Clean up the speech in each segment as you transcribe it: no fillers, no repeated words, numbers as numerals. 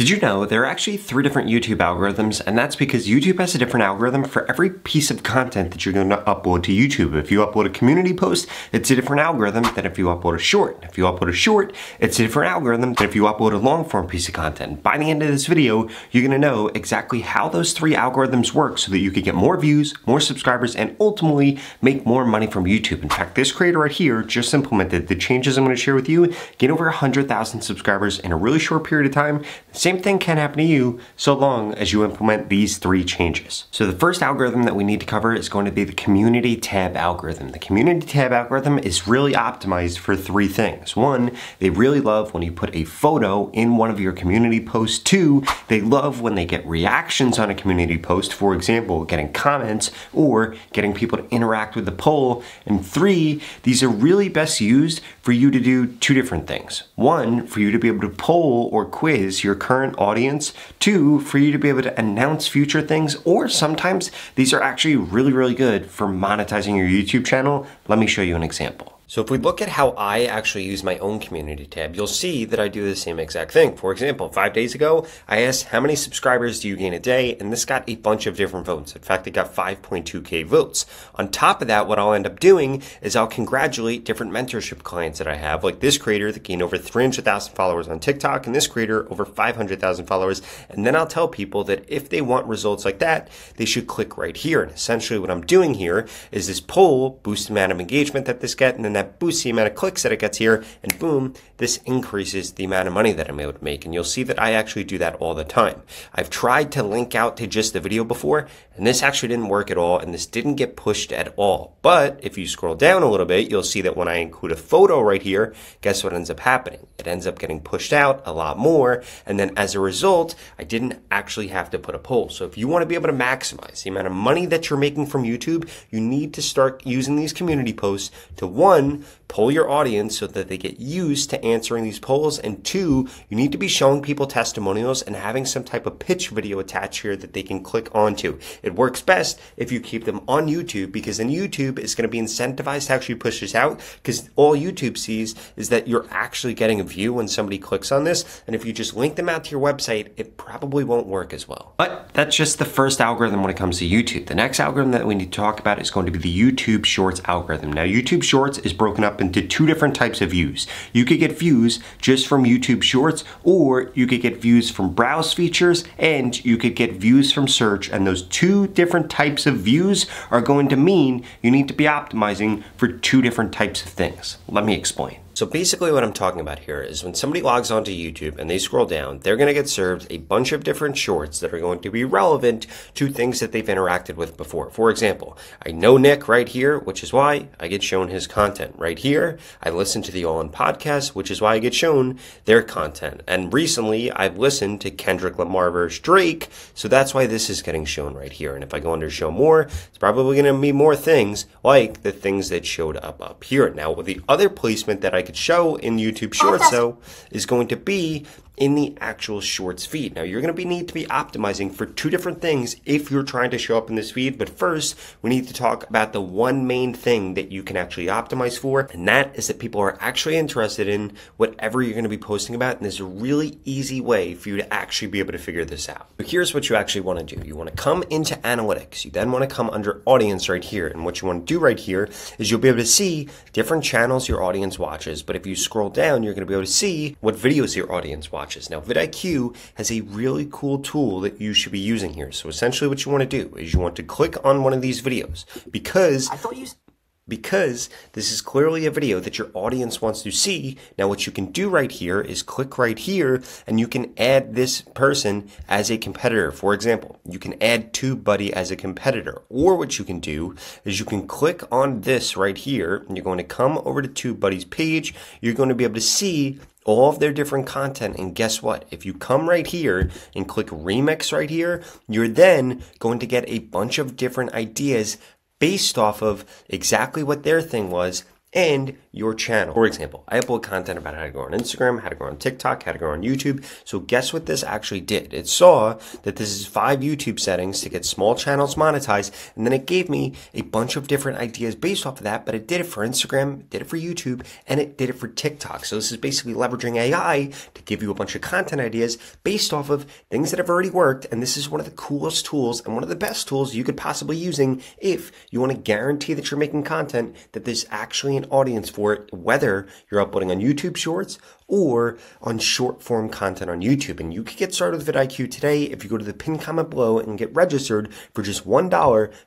Did you know there are actually 3 different YouTube algorithms, and that's because YouTube has a different algorithm for every piece of content that you're going to upload to YouTube. If you upload a community post, it's a different algorithm than if you upload a short. If you upload a short, it's a different algorithm than if you upload a long form piece of content. By the end of this video, you're going to know exactly how those 3 algorithms work so that you can get more views, more subscribers, and ultimately make more money from YouTube. In fact, this creator right here just implemented the changes I'm going to share with you, gain over 100,000 subscribers in a really short period of time. Same thing can happen to you so long as you implement these 3 changes. So the first algorithm that we need to cover is going to be the community tab algorithm. The community tab algorithm is really optimized for 3 things. 1, they really love when you put a photo in one of your community posts. 2, they love when they get reactions on a community post, for example, getting comments or getting people to interact with the poll. And 3, these are really best used for you to do 2 different things. 1, for you to be able to poll or quiz your current audience. 2, for you to be able to announce future things, or sometimes these are actually really good for monetizing your YouTube channel. Let me show you an example. So if we look at how I actually use my own community tab, you'll see that I do the same exact thing. For example, 5 days ago, I asked how many subscribers do you gain a day, and this got a bunch of different votes. In fact, it got 5.2K votes. On top of that, what I'll end up doing is I'll congratulate different mentorship clients that I have, like this creator that gained over 300,000 followers on TikTok, and this creator over 500,000 followers. And then I'll tell people that if they want results like that, they should click right here. And essentially what I'm doing here is this poll boosts the amount of engagement that this gets, and then that boosts the amount of clicks that it gets here, and boom, this increases the amount of money that I'm able to make. And you'll see that I actually do that all the time. I've tried to link out to just the video before, and this actually didn't work at all, and this didn't get pushed at all. But if you scroll down a little bit, you'll see that when I include a photo right here, guess what ends up happening? It ends up getting pushed out a lot more, and then as a result, I didn't actually have to put a poll. So if you want to be able to maximize the amount of money that you're making from YouTube, you need to start using these community posts to 1, poll your audience so that they get used to answering these polls, and 2, you need to be showing people testimonials and having some type of pitch video attached here that they can click onto. It works best if you keep them on YouTube, because then YouTube is going to be incentivized to actually push this out, because all YouTube sees is that you're actually getting a view when somebody clicks on this, and if you just link them out to your website, it probably won't work as well. But that's just the first algorithm when it comes to YouTube. The next algorithm that we need to talk about is going to be the YouTube Shorts algorithm. Now, YouTube Shorts is broken up into 2 different types of views. You could get views just from YouTube Shorts, or you could get views from browse features, and you could get views from search. And those 2 different types of views are going to mean you need to be optimizing for 2 different types of things. Let me explain. So basically what I'm talking about here is when somebody logs onto YouTube and they scroll down, they're going to get served a bunch of different shorts that are going to be relevant to things that they've interacted with before. For example, I know Nick right here, which is why I get shown his content. Right here, I listen to the All In podcast, which is why I get shown their content. And recently, I've listened to Kendrick Lamar versus Drake, so that's why this is getting shown right here. And if I go under show more, it's probably going to be more things like the things that showed up here. Now, with the other placement that I could show in YouTube Shorts, though, is going to be in the actual Shorts feed. Now, you're going to need to be optimizing for 2 different things if you're trying to show up in this feed. But first, we need to talk about the one main thing that you can actually optimize for, and that is that people are actually interested in whatever you're going to be posting about. And there's a really easy way for you to actually be able to figure this out. So here's what you actually want to do. You want to come into analytics. You then want to come under audience right here. And what you want to do right here is you'll be able to see different channels your audience watches. But if you scroll down, you're going to be able to see what videos your audience watches. Now, vidIQ has a really cool tool that you should be using here. So essentially what you want to do is you want to click on one of these videos, because this is clearly a video that your audience wants to see. Now, what you can do right here is click right here, and you can add this person as a competitor. For example, you can add TubeBuddy as a competitor. Or what you can do is you can click on this right here, and you're going to come over to TubeBuddy's page. You're going to be able to see all of their different content, and guess what? If you come right here and click remix right here, you're then going to get a bunch of different ideas based off of exactly what their thing was, and your channel. For example, I upload content about how to grow on Instagram, how to grow on TikTok, how to grow on YouTube. So guess what this actually did? It saw that this is 5 YouTube settings to get small channels monetized, and then it gave me a bunch of different ideas based off of that, but it did it for Instagram, did it for YouTube, and it did it for TikTok. So this is basically leveraging AI to give you a bunch of content ideas based off of things that have already worked, and this is one of the coolest tools and one of the best tools you could possibly using if you want to guarantee that you're making content that there's actually an audience for it, whether you're uploading on YouTube Shorts or on short form content on YouTube. And you can get started with vidIQ today if you go to the pinned comment below and get registered for just $1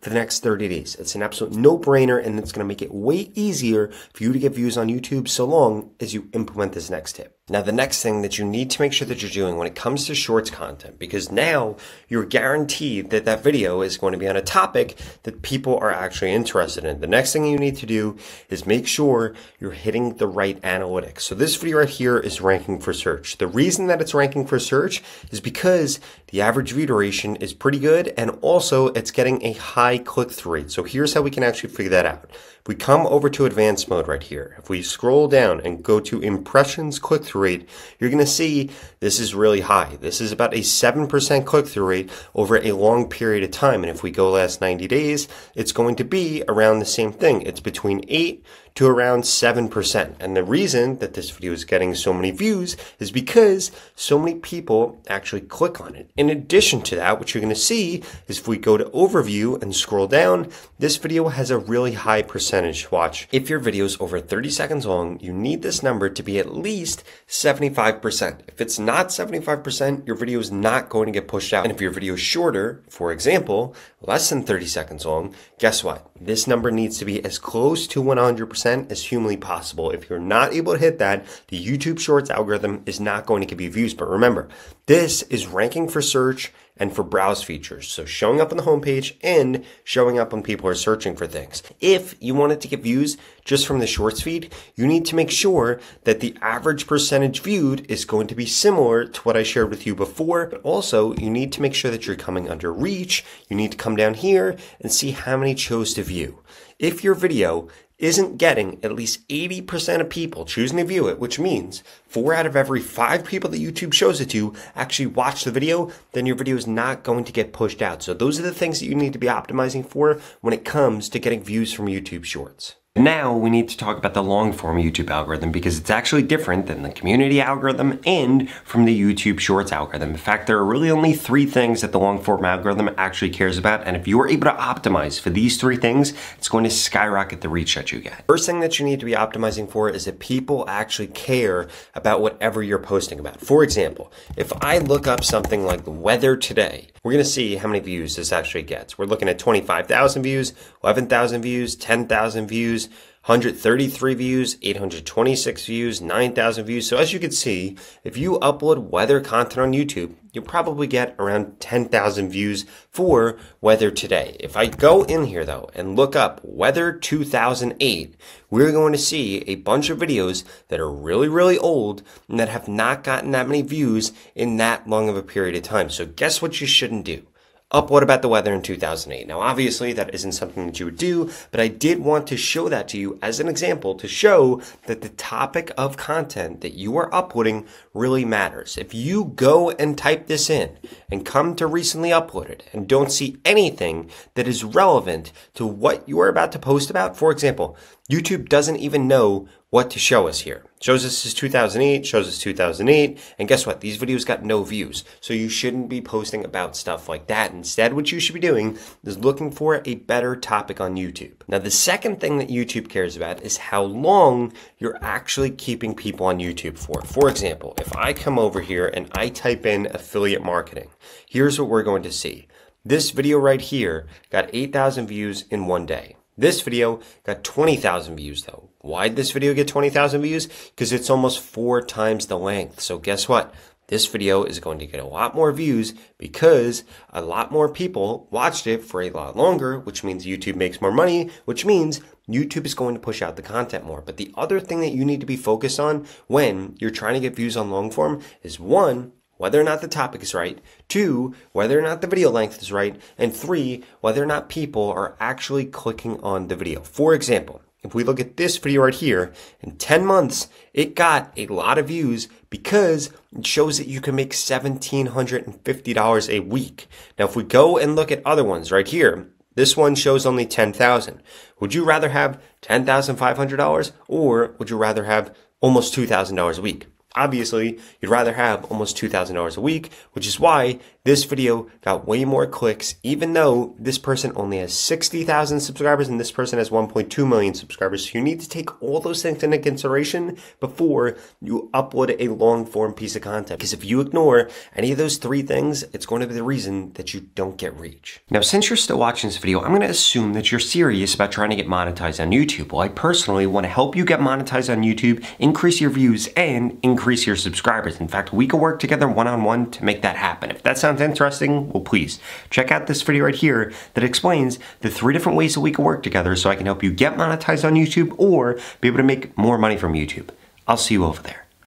for the next 30 days. It's an absolute no-brainer, and it's going to make it way easier for you to get views on YouTube so long as you implement this next tip. Now, the next thing that you need to make sure that you're doing when it comes to shorts content, because now you're guaranteed that that video is going to be on a topic that people are actually interested in. The next thing you need to do is make sure you're hitting the right analytics. So this video right here is ranking for search. The reason that it's ranking for search is because the average view duration is pretty good, and also it's getting a high click-through rate. So here's how we can actually figure that out. If we come over to advanced mode right here, if we scroll down and go to impressions click-through rate, you're going to see this is really high. This is about a 7% click-through rate over a long period of time. And if we go last 90 days, it's going to be around the same thing. It's between 8 to around 7%. And the reason that this video is getting so many views is because so many people actually click on it. In addition to that, what you're going to see is if we go to overview and scroll down, this video has a really high percentage. Watch. If your video is over 30 seconds long, you need this number to be at least 75%. If it's not 75%, your video is not going to get pushed out. And if your video is shorter, for example, less than 30 seconds long, guess what? This number needs to be as close to 100% as humanly possible. If you're not able to hit that, the YouTube Shorts algorithm is not going to give you views. But remember, this is ranking for search and for browse features. So showing up on the homepage and showing up when people are searching for things. If you wanted to get views just from the Shorts feed, you need to make sure that the average percentage viewed is going to be similar to what I shared with you before. But also, you need to make sure that you're coming under reach. You need to come down here and see how many chose to view. If your video isn't getting at least 80% of people choosing to view it, which means 4 out of every 5 people that YouTube shows it to actually watch the video, then your video is not going to get pushed out. So those are the things that you need to be optimizing for when it comes to getting views from YouTube Shorts. Now we need to talk about the long form YouTube algorithm, because it's actually different than the community algorithm and from the YouTube Shorts algorithm. In fact, there are really only 3 things that the long form algorithm actually cares about, and if you are able to optimize for these 3 things, it's going to skyrocket the reach that you get. First thing that you need to be optimizing for is that people actually care about whatever you're posting about. For example, if I look up something like the weather today, we're going to see how many views this actually gets. We're looking at 25,000 views, 11,000 views, 10,000 views, 133 views, 826 views, 9,000 views. So as you can see, if you upload weather content on YouTube, you'll probably get around 10,000 views for weather today. If I go in here though and look up weather 2008, we're going to see a bunch of videos that are really, really old and that have not gotten that many views in that long of a period of time. So guess what you shouldn't do? Upload about the weather in 2008. Now, obviously, that isn't something that you would do, but I did want to show that to you as an example to show that the topic of content that you are uploading really matters. If you go and type this in and come to recently uploaded and don't see anything that is relevant to what you are about to post about, for example, YouTube doesn't even know what to show us here. Shows us is 2008, shows us 2008, and guess what? These videos got no views. So you shouldn't be posting about stuff like that. Instead, what you should be doing is looking for a better topic on YouTube. Now, the second thing that YouTube cares about is how long you're actually keeping people on YouTube for. For example, if I come over here and I type in affiliate marketing, here's what we're going to see. This video right here got 8,000 views in one day. This video got 20,000 views though. Why did this video get 20,000 views? Because it's almost 4 times the length. So guess what? This video is going to get a lot more views because a lot more people watched it for a lot longer, which means YouTube makes more money, which means YouTube is going to push out the content more. But the other thing that you need to be focused on when you're trying to get views on long form is 1, whether or not the topic is right, 2, whether or not the video length is right, and 3, whether or not people are actually clicking on the video. For example, if we look at this video right here, in 10 months, it got a lot of views because it shows that you can make $1,750 a week. Now, if we go and look at other ones right here, this one shows only $10,000. Would you rather have $10,500 or would you rather have almost $2,000 a week? Obviously, you'd rather have almost $2,000 a week, which is why this video got way more clicks, even though this person only has 60,000 subscribers and this person has 1.2 million subscribers. So you need to take all those things into consideration before you upload a long form piece of content. Because if you ignore any of those three things, it's going to be the reason that you don't get reach. Now, since you're still watching this video, I'm going to assume that you're serious about trying to get monetized on YouTube. Well, I personally want to help you get monetized on YouTube, increase your views, and increase your subscribers. In fact, we can work together one-on-one to make that happen. If that sounds interesting, well, please check out this video right here that explains the 3 different ways that we can work together so I can help you get monetized on YouTube or be able to make more money from YouTube. I'll see you over there.